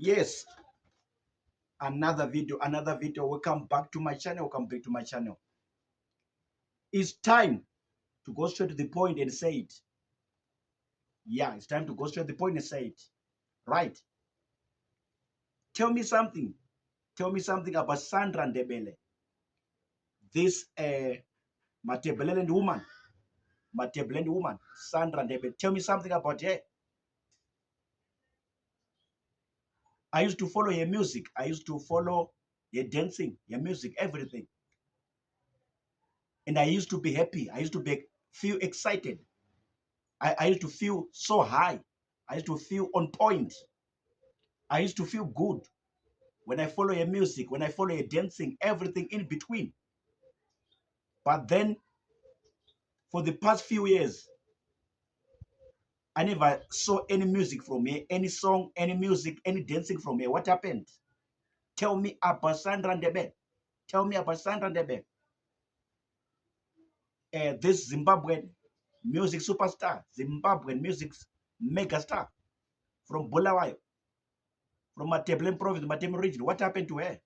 Yes, another video. Welcome back to my channel. Welcome back to my channel. It's time to go straight to the point and say it. Yeah, it's time to go straight to the point and say it. Right. Tell me something. Tell me something about Sandra Ndebele. This Matebeleland woman. Matebeleland woman. Sandra Ndebele. Tell me something about her. I used to follow her music. I used to follow her dancing, her music, everything. And I used to be happy. I used to feel excited. I used to feel so high. I used to feel on point. I used to feel good when I follow your music, when I follow your dancing, everything in between. But then for the past few years, I never saw any music from her, any song, any music, any dancing from her. What happened? Tell me about Sandra Ndebe. Tell me about Sandra Ndebe. This Zimbabwean music superstar, Zimbabwean music megastar from Bulawayo, from Matebelen province, Matebelen region. What happened to her?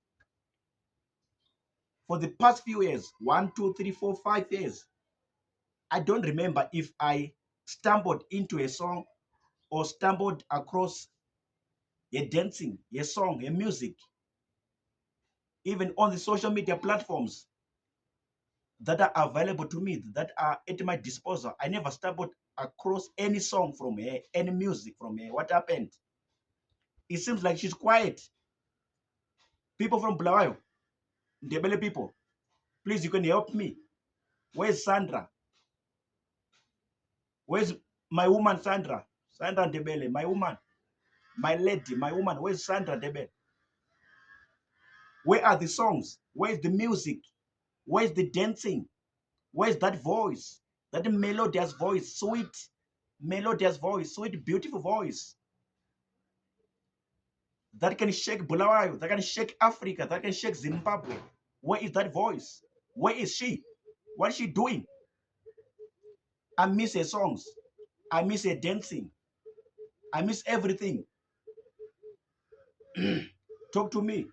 For the past few years, 1, 2, 3, 4, 5 years, I don't remember if I stumbled into a song or stumbled across a dancing, a song, a music, even on the social media platforms that are available to me, that are at my disposal. I never stumbled across any song from her, any music from her. What happened? It seems like she's quiet. People from Bulawayo, Ndebele people, please, you can help me. Where's Sandra? Where's my woman Sandra? Sandra Ndebele, my woman, my lady, my woman. Where's Sandra Ndebele? Where are the songs? Where's the music? Where's the dancing? Where's that voice? That melodious voice, sweet, melodious voice, sweet, beautiful voice that can shake Bulawayo, that can shake Africa, that can shake Zimbabwe. Where is that voice? Where is she? What is she doing? I miss her songs. I miss her dancing. I miss everything. Talk to me.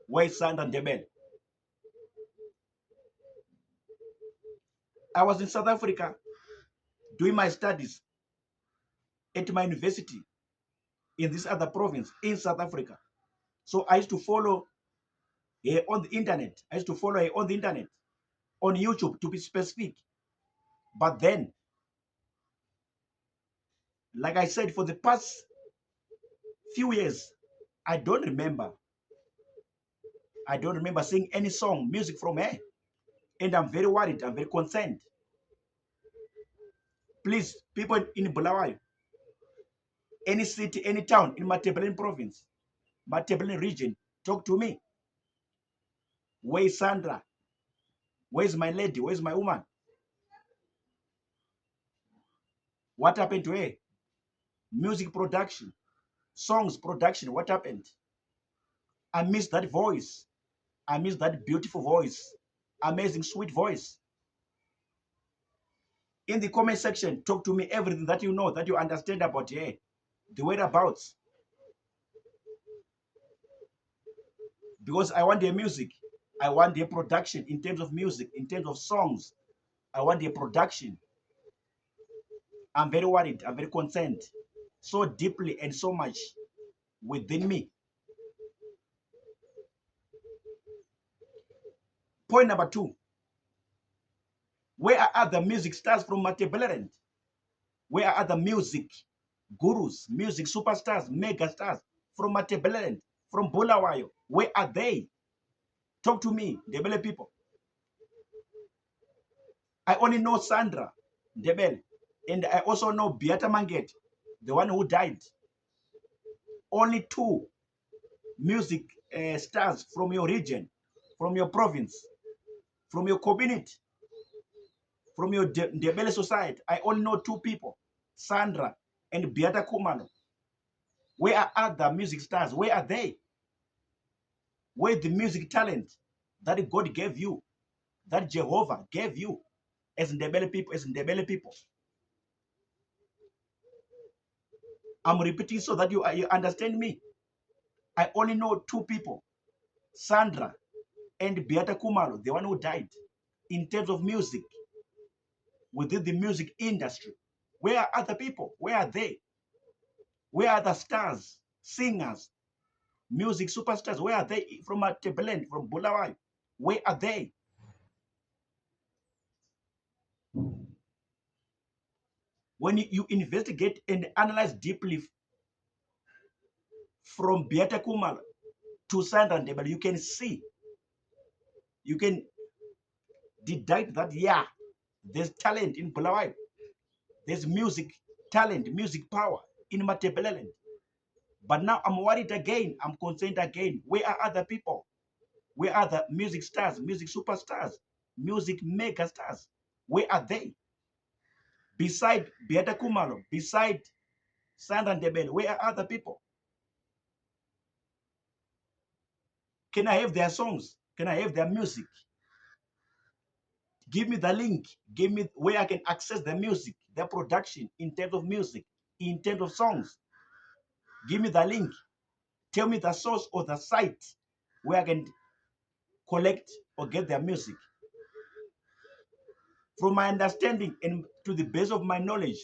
Where is Sandra Ndebele? I was in South Africa doing my studies at my university in this other province in South Africa. So I used to follow her on the internet. I used to follow her on the internet, on YouTube to be specific. But then, like I said, for the past few years, I don't remember. I don't remember seeing any song, music from her. And I'm very worried. I'm very concerned. Please, people in Bulawayo, any city, any town in Matebelen province, Matebelen region, talk to me. Where's Sandra? Where's my lady? Where's my woman? What happened to her? Music production, songs production, what happened? I miss that voice. I miss that beautiful voice. Amazing, sweet voice. In the comment section, talk to me everything that you know, that you understand about her, the whereabouts. Because I want their music. I want their production in terms of music, in terms of songs. I want their production. I'm very worried. I'm very concerned. So deeply and so much within me. Point number 2. Where are other music stars from Matebeleland? Where are other music gurus, music superstars, mega stars from Matebeleland, from Bulawayo? Where are they? Talk to me, Ndebele people. I only know Sandra Ndebele, and I also know Beata Manget, the one who died. Only 2 music stars from your region, from your province, from your community, from your Ndebele society. I only know 2 people, Sandra and Beata Kumalo. Where are other music stars? Where are they? Where is the music talent that God gave you, that Jehovah gave you as Ndebele people, as Ndebele people? I'm repeating so that you understand me. I only know two people, Sandra and Beata Kumalo, the one who died. In terms of music, within the music industry, where are other people? Where are they? Where are the stars, singers, music superstars? Where are they? From Tebelend, from Bulawai, where are they? When you investigate and analyze deeply from Beata Kumalo to Sandra Ndebele, you can see, you can deduct that, yeah, there's talent in Bulawai. There's music talent, music power in Matebeleland. But now I'm worried again. I'm concerned again. Where are other people? Where are the music stars, music superstars, music mega stars? Where are they? Beside Beata Kumalo, beside Sandra Ndebele, where are other people? Can I have their songs? Can I have their music? Give me the link. Give me where I can access the music, their production in terms of music, in terms of songs. Give me the link. Tell me the source or the site where I can collect or get their music. From my understanding and to the base of my knowledge,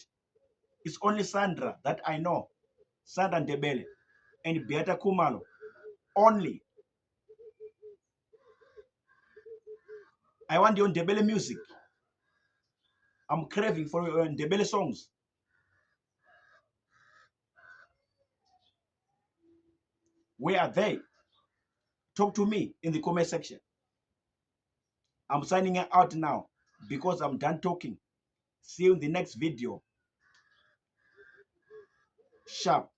it's only Sandra that I know, Sandra Ndebele and Beata Kumalo. Only. I want your Ndebele music. I'm craving for your Ndebele songs. Where are they? Talk to me in the comment section. I'm signing out now because I'm done talking. See you in the next video. Sharp.